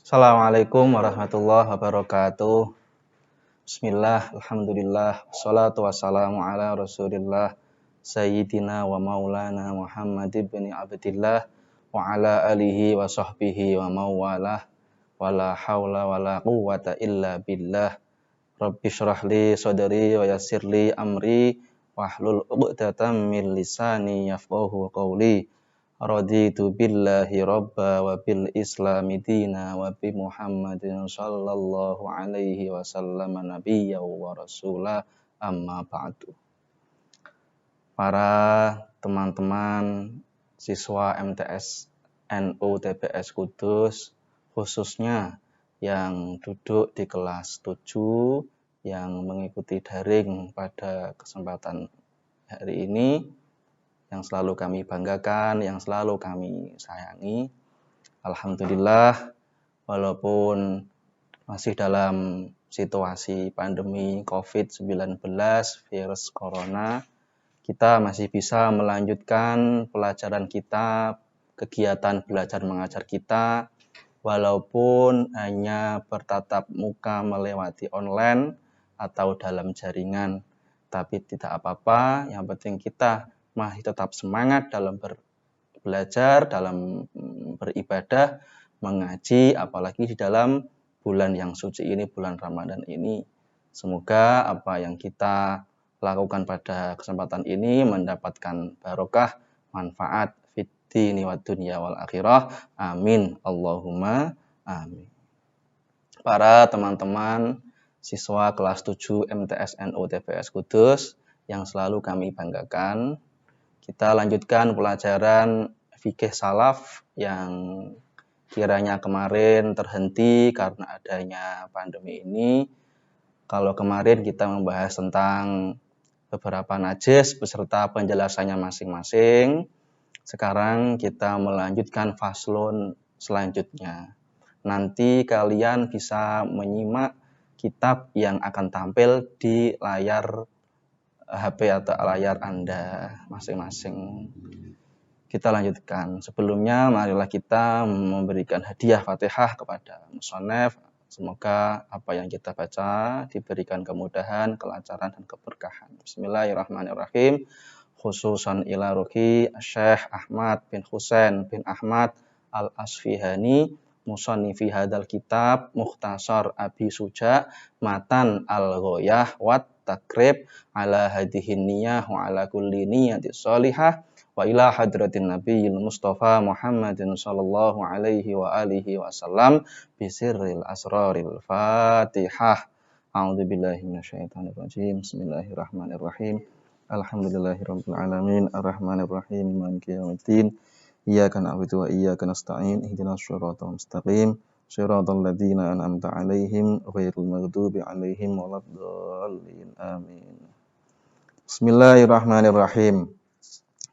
Assalamualaikum warahmatullahi wabarakatuh. Bismillah, alhamdulillah, wassalatu wassalamu ala rasulillah Sayyidina wa maulana Muhammad ibn Abdillah wa ala alihi wa sahbihi wa mawalah wa la hawla wa la quwwata illa billah. Rabbi syrah li sadri wa yassir li amri wahlul 'uqdatam min lisani yafqahu qawli. Raditu billahi rabba wa bil islami dina wa bi Muhammadin sallallahu alaihi wasallam nabiyya wa rasulah, amma ba'du. Para teman-teman siswa MTS NU TPS Kudus, khususnya yang duduk di kelas 7 yang mengikuti daring pada kesempatan hari ini, yang selalu kami banggakan, yang selalu kami sayangi. Alhamdulillah, walaupun masih dalam situasi pandemi COVID-19, virus corona, kita masih bisa melanjutkan pelajaran kita, kegiatan belajar mengajar kita, walaupun hanya bertatap muka melewati online atau dalam jaringan. Tapi tidak apa-apa, yang penting kita masih tetap semangat dalam belajar, dalam beribadah, mengaji, apalagi di dalam bulan yang suci ini, bulan Ramadan ini. Semoga apa yang kita lakukan pada kesempatan ini mendapatkan barokah, manfaat fid dini wad dunya wal akhirah. Amin. Allahumma amin. Para teman-teman siswa kelas 7 MTS NU TPS Kudus yang selalu kami banggakan, kita lanjutkan pelajaran fikih salaf yang kiranya kemarin terhenti karena adanya pandemi ini. Kalau kemarin kita membahas tentang beberapa najis beserta penjelasannya masing-masing, sekarang kita melanjutkan faslun selanjutnya. Nanti kalian bisa menyimak kitab yang akan tampil di layar HP atau layar Anda masing-masing. Kita lanjutkan. Sebelumnya marilah kita memberikan hadiah Fatihah kepada musannaf. Semoga apa yang kita baca diberikan kemudahan, kelancaran dan keberkahan. Bismillahirrahmanirrahim. Khususan ila ruhi Syekh Ahmad bin Husain bin Ahmad Al-Asfihani, musannifi hadal kitab Mukhtasar Abi Suja Matan Al-Ghoyah wat takrib ala hadihin niyah wa ala kulli niyati sholihah wa ila hadratin nabiyil mustafa Muhammadin sallallahu alaihi wa alihi wasallam bisirril asraril fatihah. A'udzu billahi minasyaitonir rajim. Bismillahirrahmanirrahim. Alhamdulillahirabbil alamin arrahmanir rahim maliki yaumiddin. Iyyaka na'budu wa iyyaka nasta'in ihdinas shiratal mustaqim shiratal ladzina an'amta 'alaihim ghairil maghdubi 'alaihim waladdallin. Amin. Bismillahirrahmanirrahim.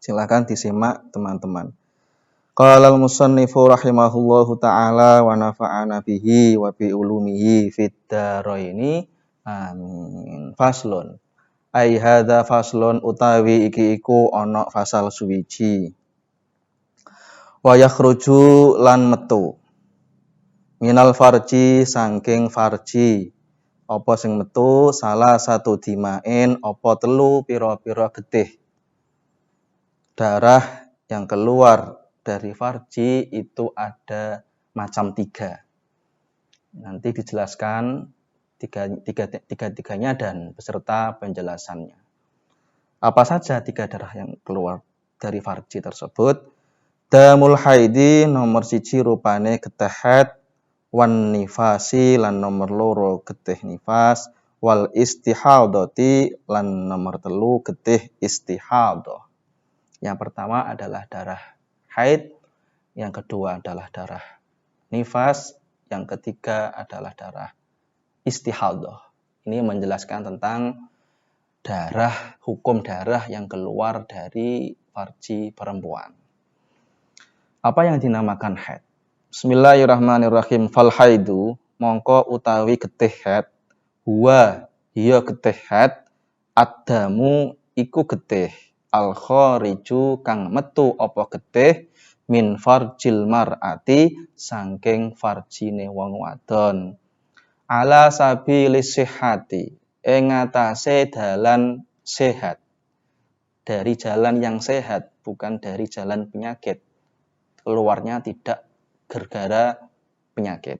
Silakan disimak teman-teman. Qala al-musannifu rahimahullahu ta'ala wa nafa'ana bihi wa bi ulumihi fid dharaini. Amin. Faslun. Ai hadza faslun utawi iki iku ana fasal suwiji. Wa yakhruju lan metu minal farji saking farji, apa sing metu salah satu dimain apa telu pira-pira getih. Darah yang keluar dari farji itu ada macam 3. Nanti dijelaskan tiga-tiganya dan beserta penjelasannya. Apa saja 3 darah yang keluar dari farji tersebut? Damul haidi nomor 1 rupane getih haid, wan nifasi lan nomor 2 getih nifas, wal istihadati lan nomor 3 getih istihadah. Yang pertama adalah darah haid, yang kedua adalah darah nifas, yang ketiga adalah darah istihadah. Ini menjelaskan tentang darah, hukum darah yang keluar dari farji perempuan. Apa yang dinamakan haid? Bismillahirrahmanirrahim. Fal haidu mongko utawi getih haid, huwa hiya getih haid, addamu iku getih, al khariju kang metu apa getih min farjil mar'ati saking farjine wong wadon ala sabilis sihhati ing atase dalan sehat, dari jalan yang sehat, bukan dari jalan penyakit. Keluarnya tidak gara-gara penyakit.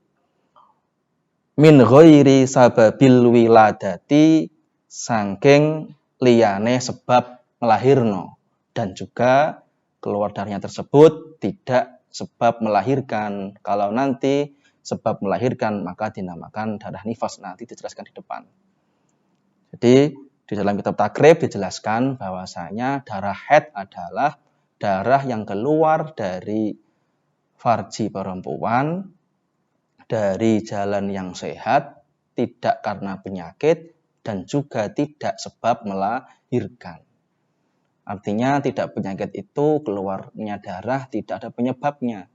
Min ghairi sababil wiladati saking liyane sebab melahirno, dan juga keluar darahnya tersebut tidak sebab melahirkan. Kalau nanti sebab melahirkan maka dinamakan darah nifas, nanti dijelaskan di depan. Jadi di dalam kitab takrib dijelaskan bahwasanya darah haid adalah darah yang keluar dari farji perempuan dari jalan yang sehat, tidak karena penyakit dan juga tidak sebab melahirkan. Artinya tidak penyakit itu keluarnya darah tidak ada penyebabnya.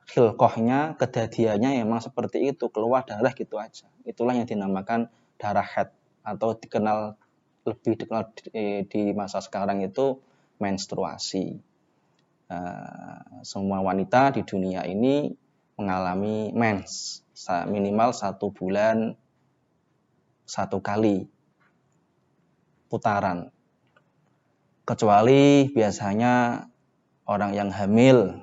Khilqahnya, kedadiannya memang seperti itu, keluar darah gitu aja. Itulah yang dinamakan darah haid atau lebih dikenal di masa sekarang itu menstruasi. Semua wanita di dunia ini mengalami mens minimal 1 bulan 1 kali putaran. Kecuali biasanya orang yang hamil,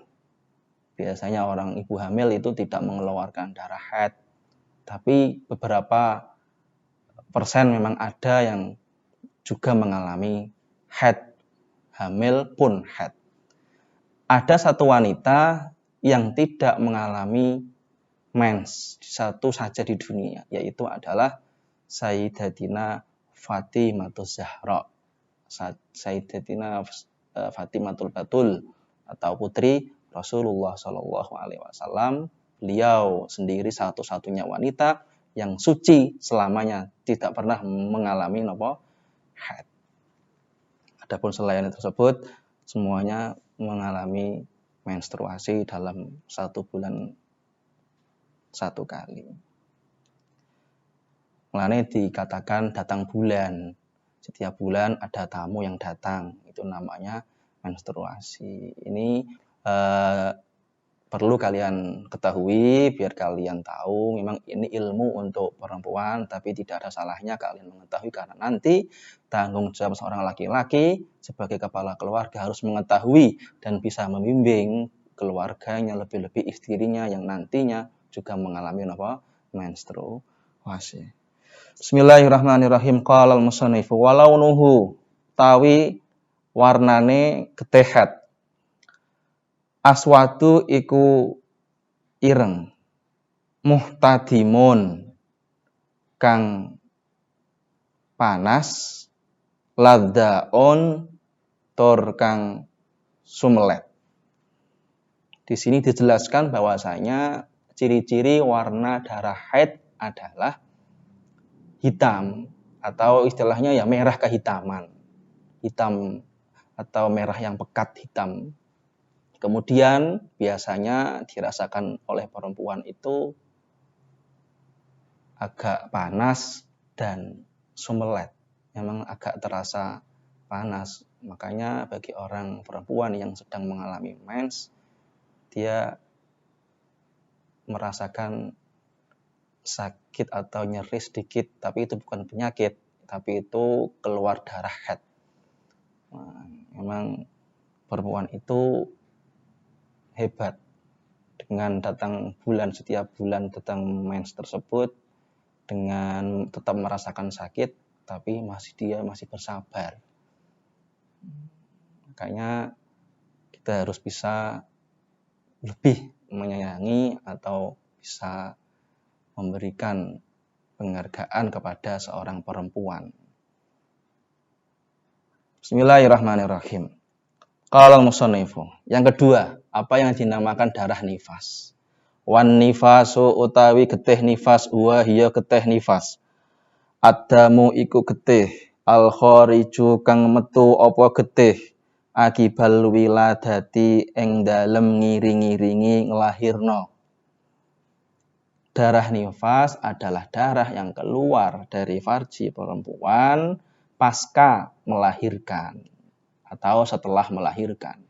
biasanya orang ibu hamil itu tidak mengeluarkan darah haid. Tapi beberapa persen memang ada yang juga mengalami haid, hamil pun haid. Ada satu wanita yang tidak mengalami mens, satu saja di dunia, yaitu adalah Sayyidatina Fatimatul Zahra, Sayyidatina Fatimatul Batul atau putri Rasulullah SAW. Beliau sendiri satu-satunya wanita yang suci selamanya, tidak pernah mengalami haid. Adapun selain tersebut semuanya mengalami menstruasi dalam 1 bulan 1 kali. Mulanya dikatakan datang bulan. Setiap bulan ada tamu yang datang, itu namanya menstruasi. Ini perlu kalian ketahui biar kalian tahu memang ini ilmu untuk perempuan, tapi tidak ada salahnya kalian mengetahui karena nanti tanggung jawab seorang laki-laki sebagai kepala keluarga harus mengetahui dan bisa membimbing keluarganya, lebih-lebih istrinya yang nantinya juga mengalami menstruasi. Bismillahirrahmanirrahim. Qala al-musannifu walau nuhu tawi warnane ketehat. Aswadu iku ireng, muhtadimun kang panas, laddaun tur kang sumelet. Di sini dijelaskan bahwasanya ciri-ciri warna darah haid adalah hitam atau istilahnya ya merah kehitaman. Hitam atau merah yang pekat hitam. Kemudian biasanya dirasakan oleh perempuan itu agak panas dan sumelet. Memang agak terasa panas. Makanya bagi orang perempuan yang sedang mengalami mens, dia merasakan sakit atau nyeri sedikit, tapi itu bukan penyakit, tapi itu keluar darah haid. Memang perempuan itu hebat dengan datang bulan, setiap bulan datang mens tersebut dengan tetap merasakan sakit, tapi dia masih bersabar. Makanya kita harus bisa lebih menyayangi atau bisa memberikan penghargaan kepada seorang perempuan. Bismillahirrahmanirrahim. Qala al-musannifu. Yang kedua, apa yang dinamakan darah nifas? Wan nifasu utawi getih nifas, wa hiya getih nifas. Adamu iku getih, al khariju kang metu apa getih, akibal wiladati ing dalem ngiring-iringi nglahirna. Darah nifas adalah darah yang keluar dari farji perempuan pasca melahirkan atau setelah melahirkan.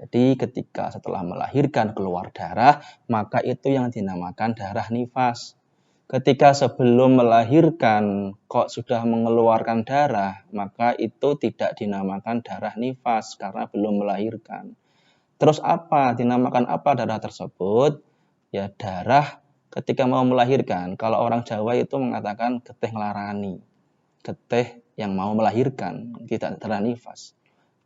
Jadi ketika setelah melahirkan keluar darah, maka itu yang dinamakan darah nifas. Ketika sebelum melahirkan kok sudah mengeluarkan darah, maka itu tidak dinamakan darah nifas karena belum melahirkan. Terus apa? Dinamakan apa darah tersebut? Ya darah ketika mau melahirkan. Kalau orang Jawa itu mengatakan getih nglarani. Getih yang mau melahirkan, tidak darah nifas.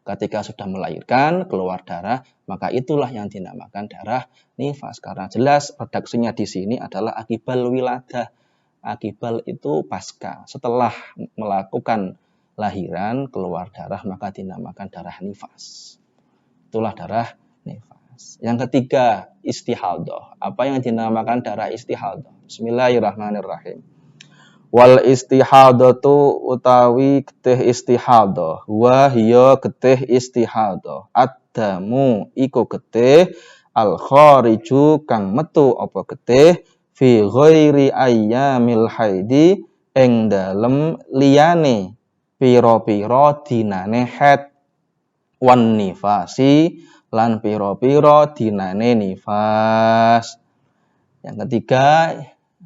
Ketika sudah melahirkan, keluar darah, maka itulah yang dinamakan darah nifas. Karena jelas redaksinya di sini adalah akibal wiladah. Akibal itu pasca. Setelah melakukan lahiran, keluar darah, maka dinamakan darah nifas. Itulah darah nifas. Yang ketiga, istihadah. Apa yang dinamakan darah istihadah? Bismillahirrahmanirrahim. Wal istihadatu utawi getih istihadah wa hiya getih istihadah addamu iku getih al khariju kang metu apa getih fi ghairi ayyamil haidi ing dalem liyane pira-pira dinane haid wan nifasi lan pira-pira dinane nifas. Yang ketiga,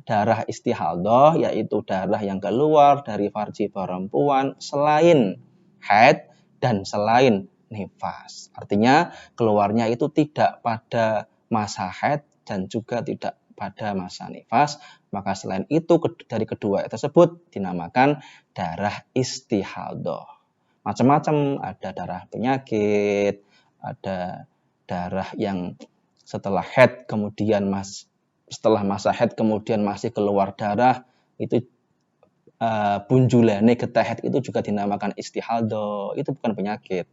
darah istihadah yaitu darah yang keluar dari farji perempuan selain haid dan selain nifas. Artinya keluarnya itu tidak pada masa haid dan juga tidak pada masa nifas. Maka selain itu dari kedua tersebut dinamakan darah istihadah. Macam-macam, ada darah penyakit, ada darah yang setelah haid kemudian setelah masa haid kemudian masih keluar darah, itu bunjulane getih haid itu juga dinamakan istihadah. Itu bukan penyakit,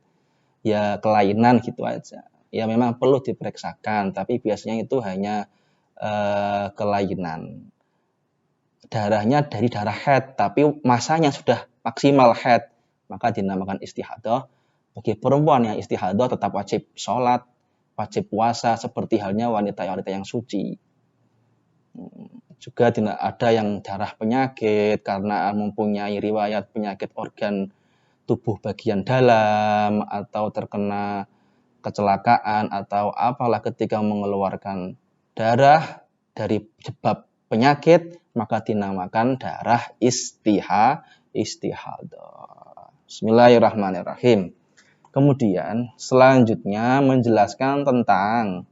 ya kelainan gitu aja. Ya memang perlu diperiksakan, tapi biasanya itu hanya kelainan. Darahnya dari darah haid, tapi masanya sudah maksimal haid, maka dinamakan istihadah. Bagi perempuan yang istihadah tetap wajib sholat, wajib puasa seperti halnya wanita-wanita yang suci. Juga tidak ada yang darah penyakit karena mempunyai riwayat penyakit organ tubuh bagian dalam atau terkena kecelakaan atau apalah ketika mengeluarkan darah dari sebab penyakit, maka dinamakan darah istihadah. Bismillahirrahmanirrahim. Kemudian selanjutnya menjelaskan tentang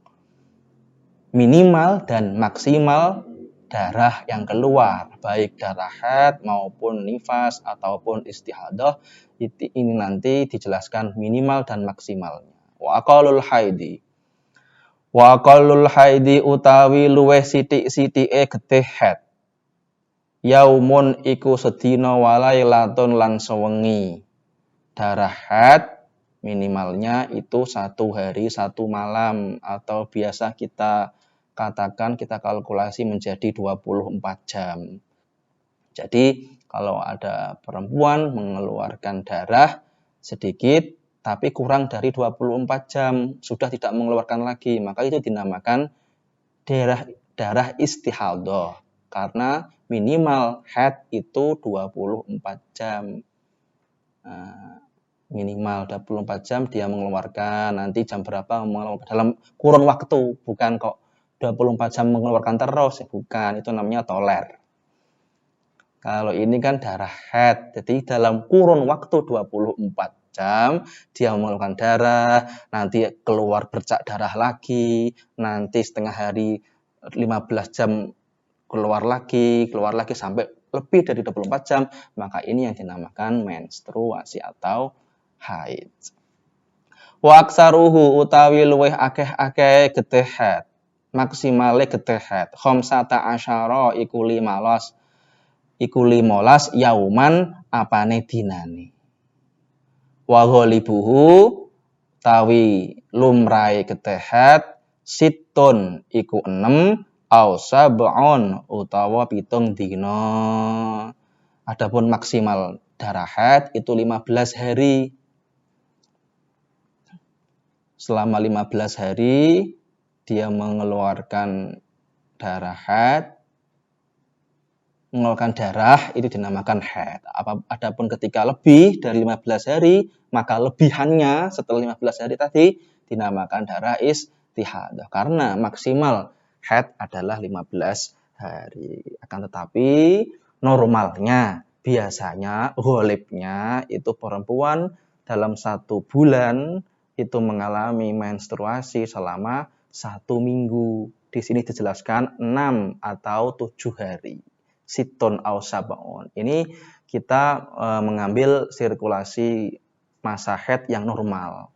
minimal dan maksimal darah yang keluar, baik darah haid maupun nifas ataupun istihadah. Ini nanti dijelaskan minimal dan maksimalnya. Wa aqallul haidi. Wa aqallul haidi utawi luweh sithik-sithike getih haid. Yaumun iku sedina walailatun lan sewengi. Darah haid minimalnya itu 1 hari 1 malam atau biasa kita katakan, kita kalkulasi menjadi 24 jam. Jadi kalau ada perempuan mengeluarkan darah sedikit tapi kurang dari 24 jam sudah tidak mengeluarkan lagi, maka itu dinamakan darah istihadah karena minimal haid itu 24 jam. Minimal 24 jam dia mengeluarkan, nanti jam berapa mengeluarkan dalam kurun waktu, bukan kok 24 jam mengeluarkan terus, bukan, itu namanya toler. Kalau ini kan darah haid, jadi dalam kurun waktu 24 jam dia mengeluarkan darah, nanti keluar bercak darah lagi, nanti setengah hari 15 jam keluar lagi sampai lebih dari 24 jam, maka ini yang dinamakan menstruasi atau haid. Wa aksaruhu utawi luweh akeh-akeh getih haid. Maksimale getih haid khamsata asyara iku 15 yauman apane dinane. Wa ghalibuhu tawi lumrahe getih haid situn iku 6 au sab'un utawa 7 dina. Adapun maksimal darah haid itu 15 hari. Selama 15 hari dia mengeluarkan darah haid, mengeluarkan darah itu dinamakan haid. Adapun ketika lebih dari 15 hari, maka lebihannya setelah 15 hari tadi dinamakan darah istihadah. Karena maksimal haid adalah 15 hari. Akan tetapi normalnya, biasanya, ghalibnya itu perempuan dalam 1 bulan itu mengalami menstruasi selama 1 minggu. Di sini dijelaskan 6 atau 7 hari. Siton au sab'un. Ini kita mengambil sirkulasi masa haid yang normal.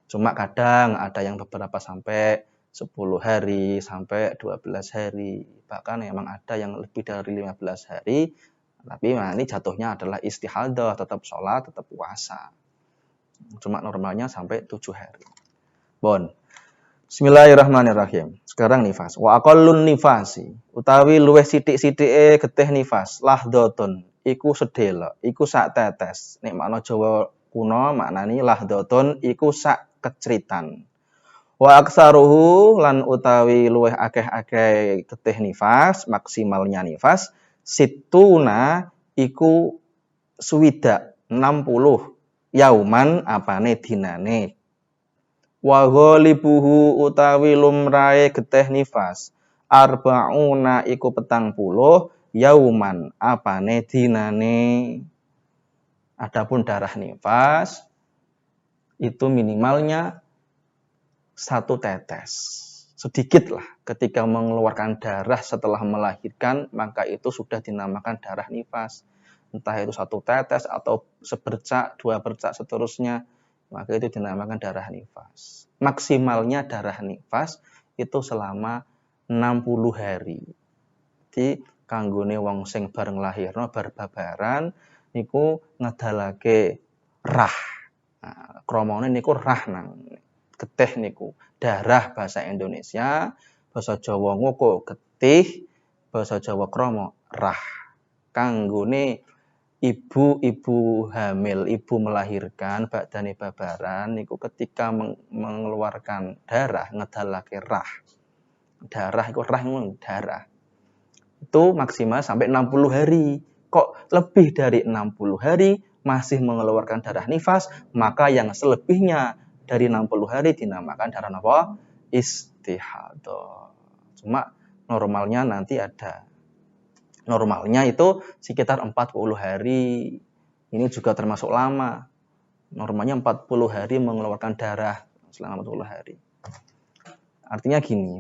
Cuma kadang ada yang beberapa sampai 10 hari, sampai 12 hari. Bahkan memang ada yang lebih dari 15 hari. Tapi ini jatuhnya adalah istihadah, tetap sholat, tetap puasa. Cuma normalnya sampai 7 hari. Bon. Bismillahirrahmanirrahim. Sekarang nifas. Wa aqallun nifasi utawi luwih sithik-sithike getih nifas lahdotun iku sedhela, iku sak tetes. Nek makna Jawa kuno maknani lahdotun iku sak keceritan. Wa aksaruhu lan utawi luwih akeh-akeh getih nifas, maksimalnya nifas situna iku swidak 60 yauman apane dinane. Wa ghalibuhu utawi lumrahe getih nifas arba'una iku 40 yauman apane dinane. Adapun darah nifas itu minimalnya 1 tetes. Sedikit lah ketika mengeluarkan darah setelah melahirkan, maka itu sudah dinamakan darah nifas. Entah itu 1 tetes atau sebercak, 2 bercak seterusnya, maka itu dinamakan darah nifas. Maksimalnya darah nifas itu selama 60 hari. Jadi kanggone wong sing bareng lahirno bar babaran niku ngedalake rah. Nah, kromone niku rah nang getih niku. Darah bahasa Indonesia, bahasa Jawa ngoko getih, bahasa Jawa kromo rah. Kanggone ibu hamil, ibu melahirkan, badane babaran, niku ketika mengeluarkan darah, ngedalake rah. Darah itu rah, darah. Itu maksimal sampai 60 hari. Kok lebih dari 60 hari masih mengeluarkan darah nifas, maka yang selebihnya dari 60 hari dinamakan darah apa? Istihadah. Cuma normalnya nanti ada. Normalnya itu sekitar 40 hari. Ini juga termasuk lama. Normalnya 40 hari mengeluarkan darah selama 40 hari. Artinya gini,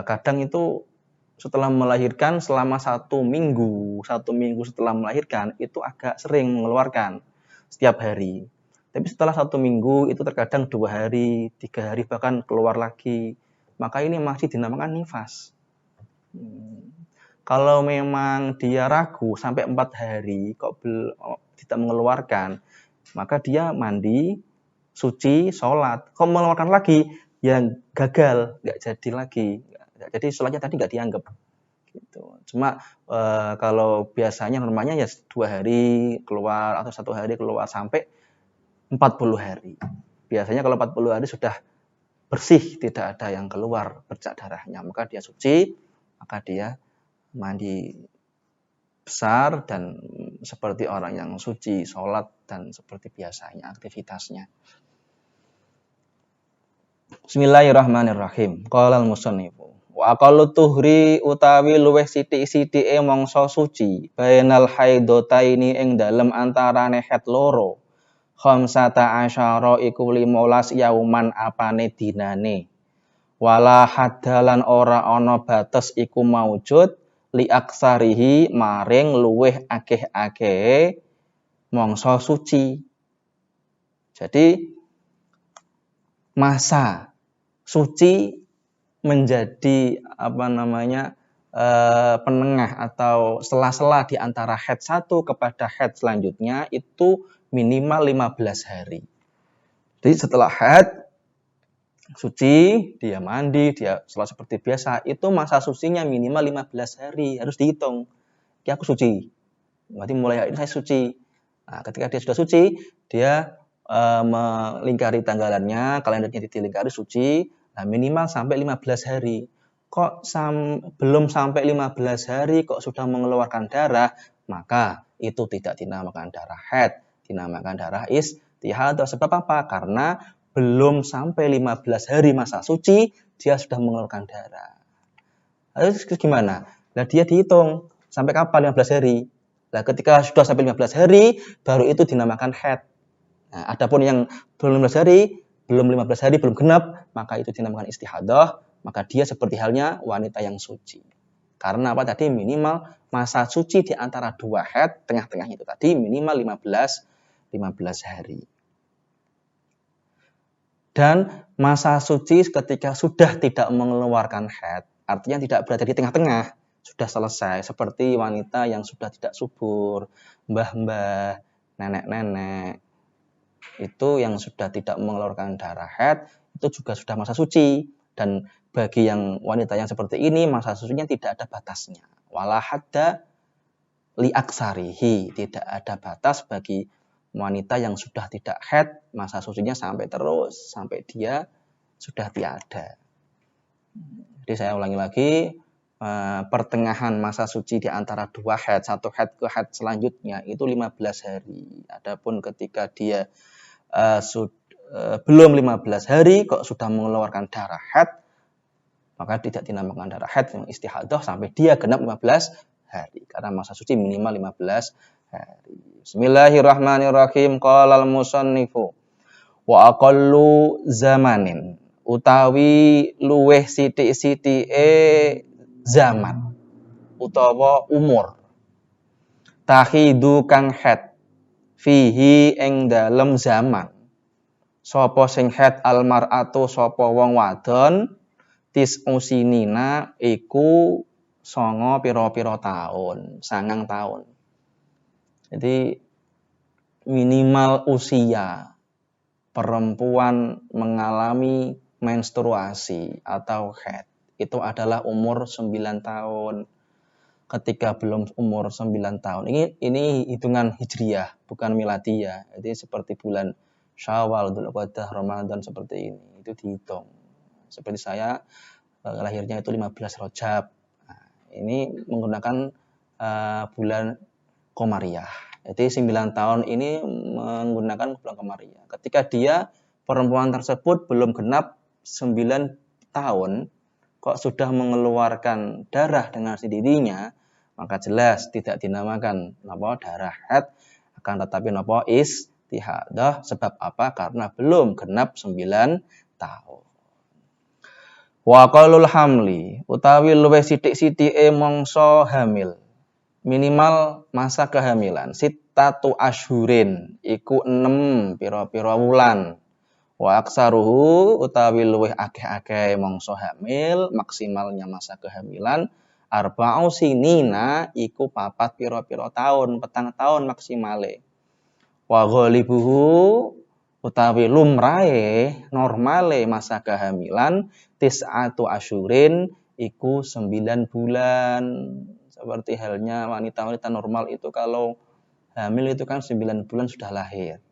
kadang itu setelah melahirkan selama 1 minggu setelah melahirkan itu agak sering mengeluarkan setiap hari. Tapi setelah 1 minggu itu terkadang 2 hari, 3 hari bahkan keluar lagi. Maka ini masih dinamakan nifas. Kalau memang dia ragu sampai 4 hari kok tidak mengeluarkan, maka dia mandi, suci, sholat. Kok mengeluarkan lagi, yang gagal, nggak jadi lagi. Jadi sholatnya tadi nggak dianggap. Gitu. Cuma kalau biasanya normalnya ya 2 hari keluar atau 1 hari keluar sampai 40 hari. Biasanya kalau 40 hari sudah bersih, tidak ada yang keluar bercak darahnya, maka dia suci, maka dia mandi besar dan seperti orang yang suci, sholat dan seperti biasanya aktivitasnya. Bismillahirrahmanirrahim. Qala al-musannifu wa aqallu tuhri utawi luweh sithik-sithike mangsa suci bainal haidotaini ing dalem antarane haid loro khamsata asyara iku 15 yauman apane dinane wala hadalan ora ana batas iku maujud li aksarihi maring luweh akeh-akeh mangsa suci. Jadi masa suci menjadi penengah atau sela-sela di antara haid 1 kepada haid selanjutnya itu minimal 15 hari. Jadi setelah haid suci, dia mandi, dia sholat seperti biasa, itu masa sucinya minimal 15 hari, harus dihitung. Ya aku suci, berarti mulai hari ini saya suci. Nah, ketika dia sudah suci, dia melingkari tanggalannya, kalendernya dilingkari suci, nah minimal sampai 15 hari. Kok belum sampai 15 hari kok sudah mengeluarkan darah, maka itu tidak dinamakan darah haid, dinamakan darah istihadah. Sebab apa? Karena belum sampai 15 hari masa suci, dia sudah mengeluarkan darah. Lalu gimana? Nah, dia dihitung sampai kapan 15 hari. Nah, ketika sudah sampai 15 hari, baru itu dinamakan haid. Nah, adapun yang belum 15 hari, belum genap, maka itu dinamakan istihadah, maka dia seperti halnya wanita yang suci. Karena apa tadi? Minimal masa suci di antara dua haid, tengah-tengah itu tadi minimal 15 hari. Dan masa suci ketika sudah tidak mengeluarkan haid, artinya tidak berada di tengah-tengah, sudah selesai. Seperti wanita yang sudah tidak subur, mbah-mbah, nenek-nenek, itu yang sudah tidak mengeluarkan darah haid, itu juga sudah masa suci. Dan bagi yang wanita yang seperti ini, masa sucinya tidak ada batasnya. Wala hadda li aksarihi, tidak ada batas bagi wanita yang sudah tidak haid, masa sucinya sampai terus, sampai dia sudah tiada. Jadi saya ulangi lagi, pertengahan masa suci di antara dua haid, satu haid ke haid selanjutnya itu 15 hari. Adapun ketika dia belum 15 hari kok sudah mengeluarkan darah haid, maka tidak dinamakan darah haid, yang istihadah sampai dia genap 15 hari. Karena masa suci minimal 15 hari. Bismillahirrahmanirrahim. Qala al-musannifu wa aqallu zamanin, utawi luweh sithik-sithike zaman utawa umur, tahidu kang haid fihi ing dalem zaman sapa sing haid almar'atu sapa wong wadon tis'usinina iku 9 pira-pira taun, 9 taun. Jadi minimal usia perempuan mengalami menstruasi atau haid itu adalah umur 9 tahun. Ketika belum umur 9 tahun, ini hitungan hijriyah, bukan miladiyah. Jadi seperti bulan Syawal, Dzulqa'dah, Ramadan seperti ini, itu dihitung. Seperti saya lahirnya itu 15 Rajab. Nah, ini menggunakan bulan Qamariyah. Jadi 9 tahun ini menggunakan bulan Qamariyah. Ketika dia perempuan tersebut belum genap 9 tahun, kok sudah mengeluarkan darah dengan sendirinya, maka jelas tidak dinamakan darah haid, akan tetapi istihadah. Sebab apa? Karena belum genap 9 tahun. Wa qalul hamli, utawi luwih sithik-sithike mangsa hamil. Minimal masa kehamilan sittatu asyhurin, iku 6 pira-pira wulan. Wa aksaruhu, utawi luwih akeh-akeh mangsa hamil, maksimalnya masa kehamilan arba'u sinina, iku 4 pira-pira tahun, 4 tahun maksimale. Wa ghalibuhu, utawi lumrahe normale masa kehamilan tis'atu asyhurin, iku 9 bulan. Seperti halnya wanita-wanita normal itu kalau hamil itu kan 9 bulan sudah lahir.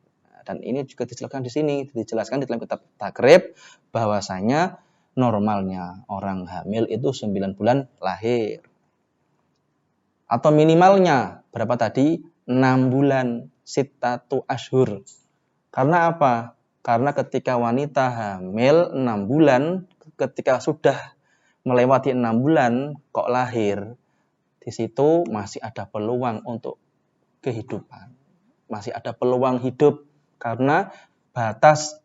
Dan ini juga dijelaskan di sini, dijelaskan di dalam kitab Takrib bahwasanya normalnya orang hamil itu 9 bulan lahir. Atau minimalnya berapa tadi? 6 bulan, sittatu asyhur. Karena apa? Karena ketika wanita hamil 6 bulan, ketika sudah melewati 6 bulan kok lahir, di situ masih ada peluang untuk kehidupan. Masih ada peluang hidup karena batas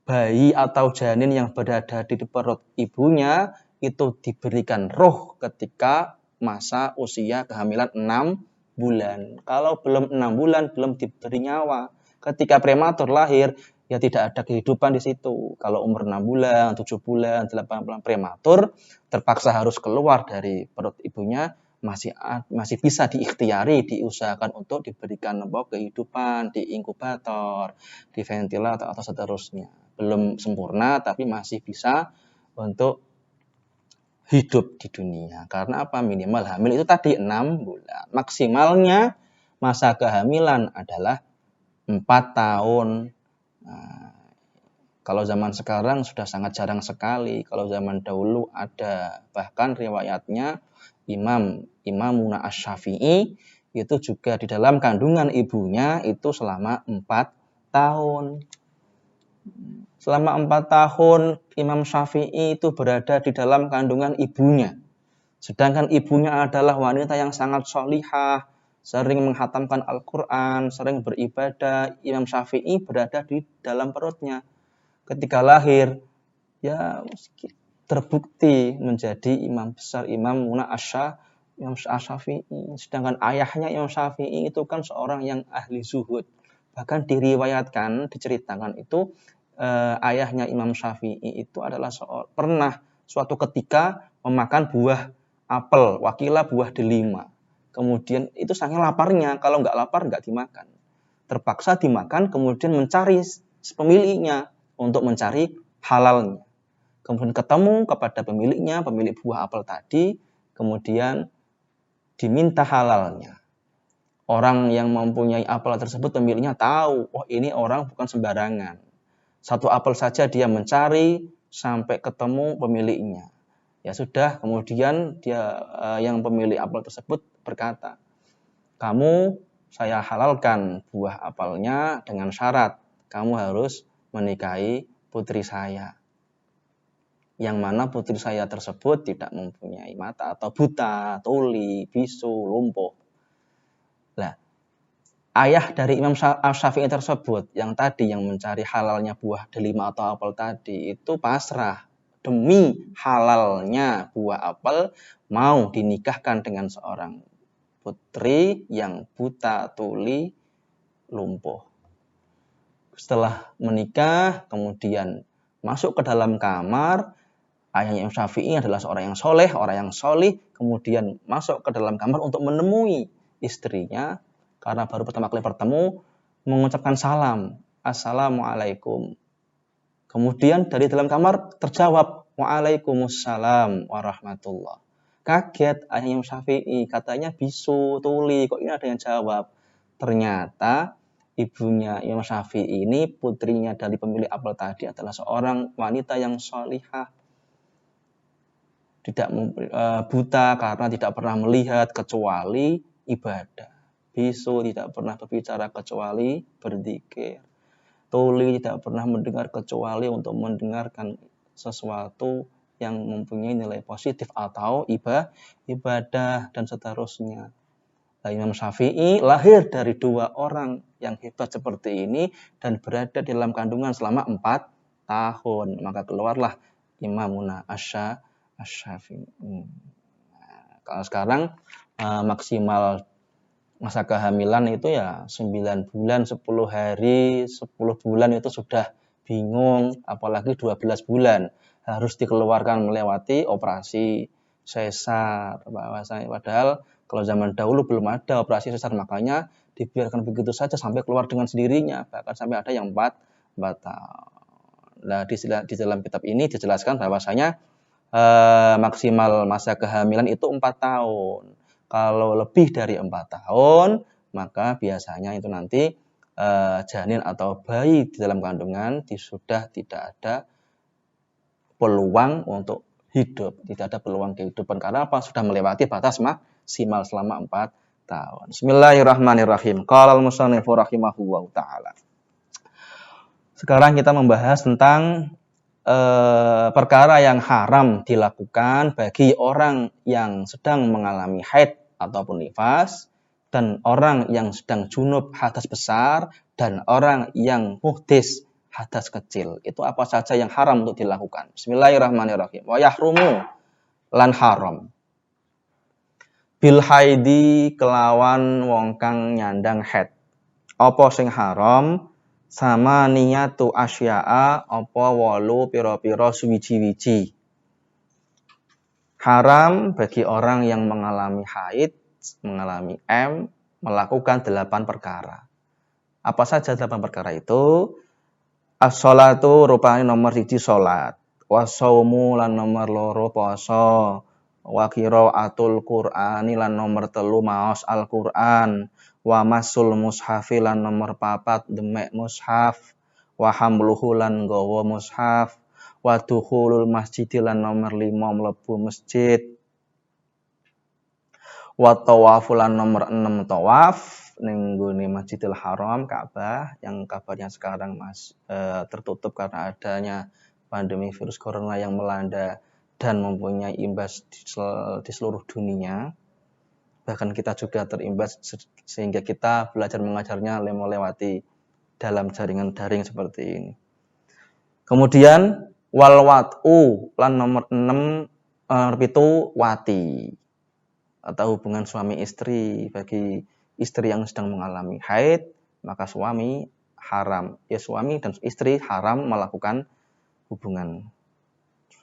bayi atau janin yang berada di perut ibunya itu diberikan roh ketika masa usia kehamilan 6 bulan. Kalau belum 6 bulan belum diberi nyawa. Ketika prematur lahir, ya tidak ada kehidupan di situ. Kalau umur 6 bulan, 7 bulan, 8 bulan prematur, terpaksa harus keluar dari perut ibunya, masih bisa diikhtiari, diusahakan untuk diberikan kehidupan di inkubator, di ventilator atau seterusnya. Belum sempurna tapi masih bisa untuk hidup di dunia. Karena apa? Minimal hamil itu tadi 6 bulan. Maksimalnya masa kehamilan adalah 4 tahun. Nah, kalau zaman sekarang sudah sangat jarang sekali. Kalau zaman dahulu ada, bahkan riwayatnya Imamuna Asy-Syafi'i itu juga di dalam kandungan ibunya itu selama 4 tahun. Selama 4 tahun Imam Syafi'i itu berada di dalam kandungan ibunya. Sedangkan ibunya adalah wanita yang sangat sholihah, sering menghatamkan Al-Quran, sering beribadah. Imam Syafi'i berada di dalam perutnya. Ketika lahir, ya terbukti menjadi imam besar, Imam Muna Imam Syafi'i. Sedangkan ayahnya Imam Syafi'i itu kan seorang yang ahli zuhud. Bahkan diriwayatkan, diceritakan itu ayahnya Imam Syafi'i itu adalah pernah suatu ketika memakan buah apel, wakilah buah delima. Kemudian itu saking laparnya, kalau nggak lapar nggak dimakan. Terpaksa dimakan, kemudian mencari pemiliknya untuk mencari halalnya. Kemudian ketemu kepada pemiliknya, pemilik buah apel tadi, kemudian diminta halalnya. Orang yang mempunyai apel tersebut pemiliknya tahu, oh ini orang bukan sembarangan. Satu apel saja dia mencari sampai ketemu pemiliknya. Ya sudah, kemudian dia yang pemilik apel tersebut berkata, kamu saya halalkan buah apelnya dengan syarat kamu harus menikahi putri saya. Yang mana putri saya tersebut tidak mempunyai mata atau buta, tuli, bisu, lumpuh. Nah, ayah dari Imam Syafi'i tersebut yang tadi yang mencari halalnya buah delima atau apel tadi itu pasrah demi halalnya buah apel mau dinikahkan dengan seorang putri yang buta, tuli, lumpuh. Setelah menikah kemudian masuk ke dalam kamar, ayahnya Imam Syafi'i adalah seorang yang soleh, orang yang solih, kemudian masuk ke dalam kamar untuk menemui istrinya. Karena baru pertama kali bertemu, mengucapkan salam, Assalamualaikum. Kemudian dari dalam kamar terjawab, Waalaikumsalam warahmatullah. Kaget ayahnya Imam Syafi'i, katanya bisu, tuli, kok ini ada yang jawab. Ternyata ibunya Imam Syafi'i ini, putrinya dari pemilik apel tadi adalah seorang wanita yang sholihah. Tidak buta karena tidak pernah melihat kecuali ibadah. Bisu tidak pernah berbicara kecuali berzikir. Tuli tidak pernah mendengar kecuali untuk mendengarkan sesuatu yang mempunyai nilai positif atau ibadah dan seterusnya. Nah, Imam Syafi'i lahir dari dua orang yang hebat seperti ini dan berada di dalam kandungan selama 4 tahun. Maka keluarlah Imamuna Asy-Syafi'i. Nah, kalau sekarang maksimal masa kehamilan itu ya 9 bulan, 10 hari, 10 bulan itu sudah bingung, apalagi 12 bulan. Harus dikeluarkan melewati operasi sesar. Padahal kalau zaman dahulu belum ada operasi sesar, makanya dibiarkan begitu saja sampai keluar dengan sendirinya. Bahkan sampai ada yang 4 tahun. Nah, di dalam kitab ini dijelaskan bahwasanya maksimal masa kehamilan itu 4 tahun. Kalau lebih dari 4 tahun, maka biasanya itu nanti janin atau bayi di dalam kandungan sudah tidak ada peluang untuk hidup, tidak ada peluang kehidupan. Karena apa? Sudah melewati batas maksimal selama 4 tahun. Bismillahirrahmanirrahim. Qala al-musannifu rahimahullahu ta'ala. Sekarang kita membahas tentang perkara yang haram dilakukan bagi orang yang sedang mengalami haid ataupun nifas, dan orang yang sedang junub hadas besar, dan orang yang muhdis hadas kecil. Itu apa saja yang haram untuk dilakukan. Bismillahirrahmanirrahim. Wa yahrumu lan haram bil haidi kelawan wong kang nyandang haid. Apa sing haram? Sama niyatu asya'a apa 8 pira-pira suwiji-wiji. Haram bagi orang yang mengalami haid, mengalami melakukan 8 perkara. Apa saja 8 perkara itu? As-sholatu rupane nomor 1 salat, was-shaumu lan nomor 2 poso, wa qiraatul Qur'ani lan nomor 3 maos Al-Qur'an, wa masul mushafi lan nomor 4 demek mushaf, wa hamluhu lan nggawa mushaf, wa dukhulul masjid lan nomor 5 mlebu masjid, wa tawafu lan nomor 6 tawaf, ning nggone Masjidil Haram Ka'bah yang kabarnya sekarang tertutup karena adanya pandemi virus corona yang melanda dan mempunyai imbas di seluruh dunia. Bahkan kita juga terimbas sehingga kita belajar mengajarnya melewati dalam jaringan daring seperti ini. Kemudian wal wat'u lan nomor 6 itu wati atau hubungan suami istri. Bagi istri yang sedang mengalami haid, maka suami haram. Ya, suami dan istri haram melakukan hubungan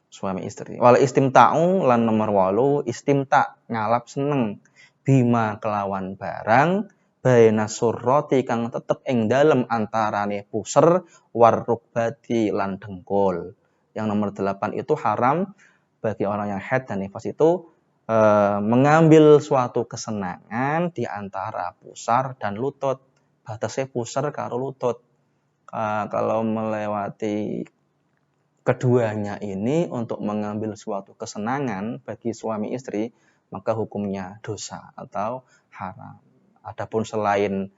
suami istri. Wal istimta'u lan nomor 8 istimta ngalap seneng bima kelawan barang baina surrati kang tetep ing dalem antarane puser war rukbati lan dengkul. Yang nomor 8 itu haram bagi orang yang haid dan nifas itu mengambil suatu kesenangan di antara pusar dan lutut. Batasnya pusar karo lutut. Kalau melewati keduanya ini untuk mengambil suatu kesenangan bagi suami istri, maka hukumnya dosa atau haram. Adapun selain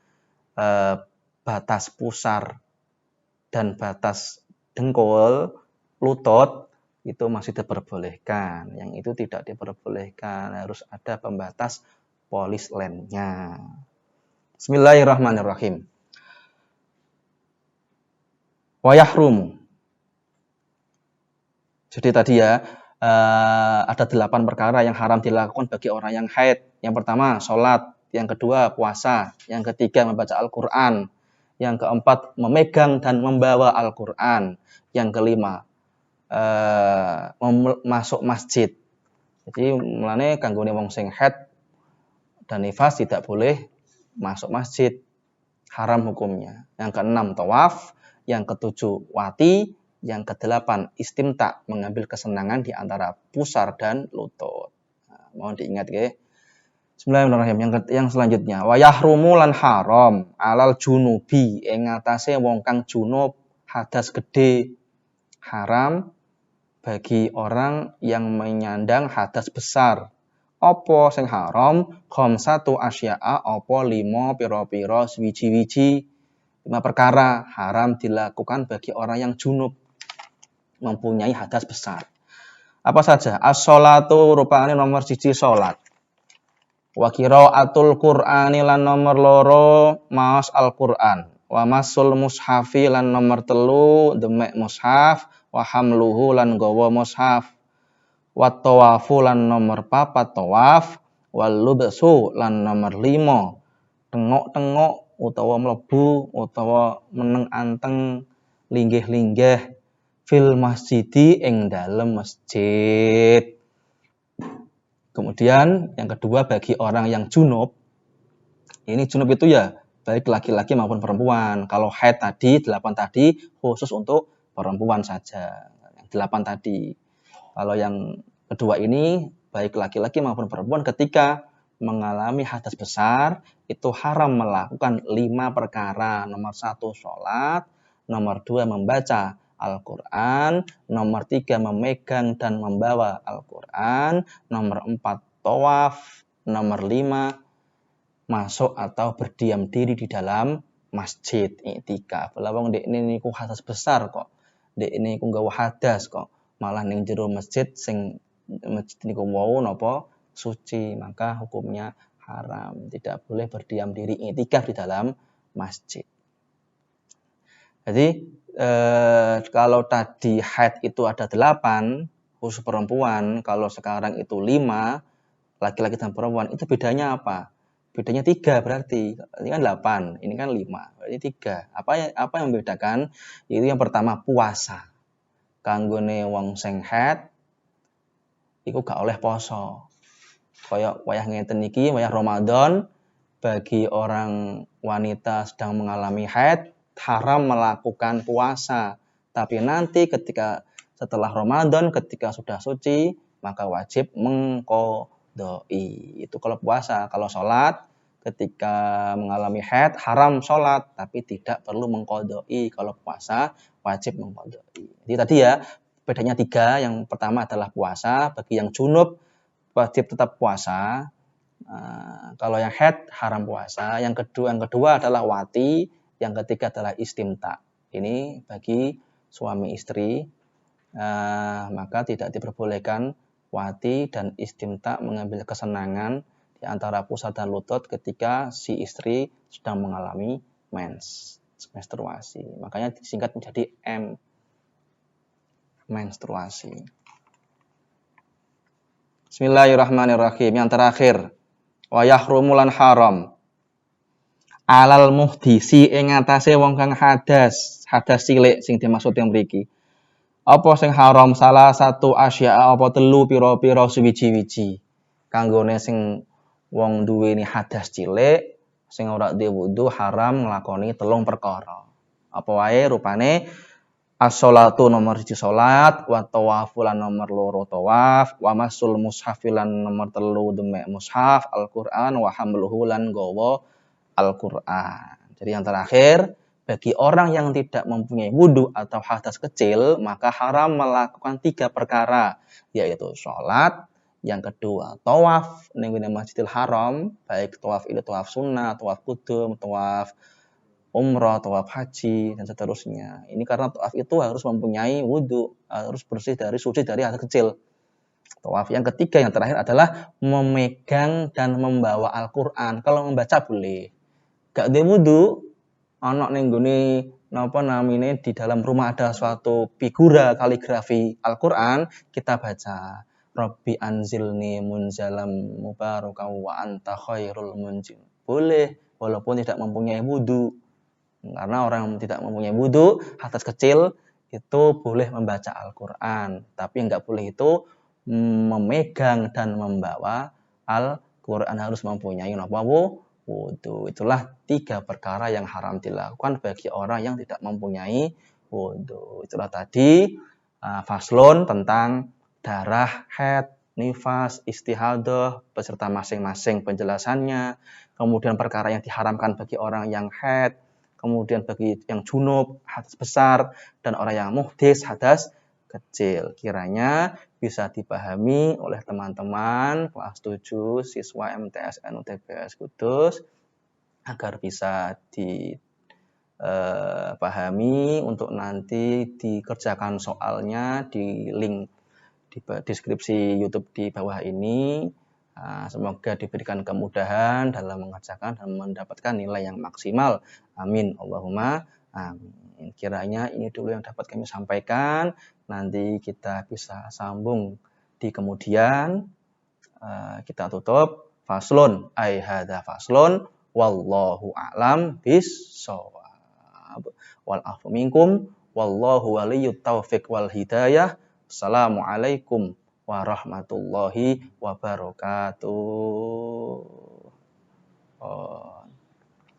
batas pusar dan batas dengkul, lutut, itu masih diperbolehkan. Yang itu tidak diperbolehkan, harus ada pembatas polis lainnya. Bismillahirrahmanirrahim. Wa yahrum. Jadi tadi ya, ada 8 perkara yang haram dilakukan bagi orang yang haid. Yang pertama, sholat. Yang kedua, puasa. Yang ketiga, membaca Al-Quran. Yang keempat, memegang dan membawa Al-Quran. Yang kelima, masuk masjid. Jadi mulane kanggone wong sing haid dan nifas tidak boleh masuk masjid. Haram hukumnya. Yang keenam, tawaf. Yang ketujuh, wati. Yang kedelapan, istimta, mengambil kesenangan di antara pusar dan lutut. Nah, mohon diingat ya. Bismillahirrahmanirrahim. Yang selanjutnya, wa yahrumu lan haram alal junubi ing atase wong kang junub hadas gede. Haram bagi orang yang menyandang hadas besar. Apa sing haram? Khamsatu asya'a apa 5 pira-pira wiji-wiji. 5 perkara haram dilakukan bagi orang yang junub mempunyai hadas besar. Apa saja? As-sholatu rupane nomor 1 salat. Wa qiraatul Qur'ani lan nomor 2 maos Al-Qur'an. Wa masul mushafi lan nomor 3 demek mushaf. Wa hamluhu lan gawa mushaf. Wa tawafu lan nomor 4 tawaf. Wal lubsu lan nomor 5 tengok-tengok utawa mlebu utawa meneng anteng linggih-linggih fil masjidi ing dalem masjid. Kemudian yang kedua bagi orang yang junub. Ini junub itu ya baik laki-laki maupun perempuan. Kalau haid tadi 8 tadi khusus untuk perempuan saja. Yang 8 tadi. Kalau yang kedua ini baik laki-laki maupun perempuan ketika mengalami hadas besar itu haram melakukan 5 perkara. Nomor 1 sholat, nomor 2 membaca Al-Quran, nomor 3 memegang dan membawa Al-Quran, nomor 4 tawaf, nomor 5 masuk atau berdiam diri di dalam masjid i'tikaf. Lah wong dekne niku hadas besar kok. Dekne niku nggawa hadas kok. Malah ning jero masjid sing masjid niku wau napa suci, maka hukumnya haram. Tidak boleh berdiam diri i'tikaf di dalam masjid. Jadi kalau tadi haid itu ada 8 khusus perempuan, kalau sekarang itu 5 laki-laki dan perempuan, itu bedanya apa? Bedanya 3 berarti. Ini kan 8, ini kan 5. Berarti 3. Apa yang membedakan? Itu yang pertama puasa. Kanggone wong sing haid iku gak oleh poso. Kaya wayah ngeten iki, wayah Ramadan bagi orang wanita sedang mengalami haid haram melakukan puasa. Tapi nanti ketika setelah Ramadan, ketika sudah suci, maka wajib mengqodoi. Itu kalau puasa. Kalau sholat, ketika mengalami haid, haram sholat. Tapi tidak perlu mengqodoi. Kalau puasa, wajib mengqodoi. Jadi tadi ya, bedanya 3. Yang pertama adalah puasa. Bagi yang junub, wajib tetap puasa. Kalau yang haid haram puasa. Yang kedua adalah wati, yang ketiga adalah istimta. Ini bagi suami istri, maka tidak diperbolehkan wati dan istimta mengambil kesenangan di antara pusat dan lutut ketika si istri sedang mengalami menstruasi. Makanya disingkat menjadi menstruasi. Bismillahirrahmanirrahim. Yang terakhir, wa yahrumulan haram alal muhdisi ing atase wong kang hadas cilik sing dimaksud yang mriki. Apa sing haram? Salah satu asya apa telu pira-pira suwiji-wiji. Kanggone sing wong duweni hadas cilik sing ora duwe wudu haram nglakoni telung perkara. Apa wae rupane as-sholatu nomor 1 salat, wa tawafu lan nomor 2 tawaf, wa masul mushaf lan nomor 3 demek mushaf, Al-Qur'an wa hamluhu lan gawa Al-Qur'an. Jadi yang terakhir, bagi orang yang tidak mempunyai wudu atau hadas kecil, maka haram melakukan 3 perkara, yaitu sholat, yang kedua tawaf ning Masjidil Haram, baik tawaf itu tawaf sunnah, tawaf qudum, tawaf umrah, tawaf haji, dan seterusnya. Ini karena tawaf itu harus mempunyai wudu, harus bersih dari suci dari hadas kecil. Tawaf yang ketiga, yang terakhir adalah memegang dan membawa Al-Qur'an. Kalau membaca boleh. Gak ada wudu, ana ning nggone napa namine di dalam rumah ada suatu figura kaligrafi Al-Qur'an, kita baca Rabbi anzilni munzalam mubarakan wa anta khairul munzil. Boleh walaupun tidak mempunyai wudu. Karena orang yang tidak mempunyai wudu, hadas kecil itu boleh membaca Al-Qur'an, tapi enggak boleh itu memegang dan membawa Al-Qur'an, harus mempunyai wudu. Itulah 3 perkara yang haram dilakukan bagi orang yang tidak mempunyai wudu. Itulah tadi faslon tentang darah, haid, nifas, istihadah beserta masing-masing penjelasannya. Kemudian perkara yang diharamkan bagi orang yang haid, kemudian bagi yang junub, hadas besar, dan orang yang muhdis, hadas kecil. Kiranya bisa dipahami oleh teman-teman kelas 7 siswa MTSN UTBS Kudus agar bisa dipahami untuk nanti dikerjakan soalnya di link di deskripsi YouTube di bawah ini. Semoga diberikan kemudahan dalam mengerjakan dan mendapatkan nilai yang maksimal. Amin. Allahumma amin. Kiranya ini dulu yang dapat kami sampaikan. Nanti kita bisa sambung di kemudian. Kita tutup. Faslun. Ai hadza faslun. Wallahu a'lam bis-shawab. Wal afu minkum. Wallahu waliyyut taufiq wal hidayah. Assalamualaikum warahmatullahi wabarakatuh.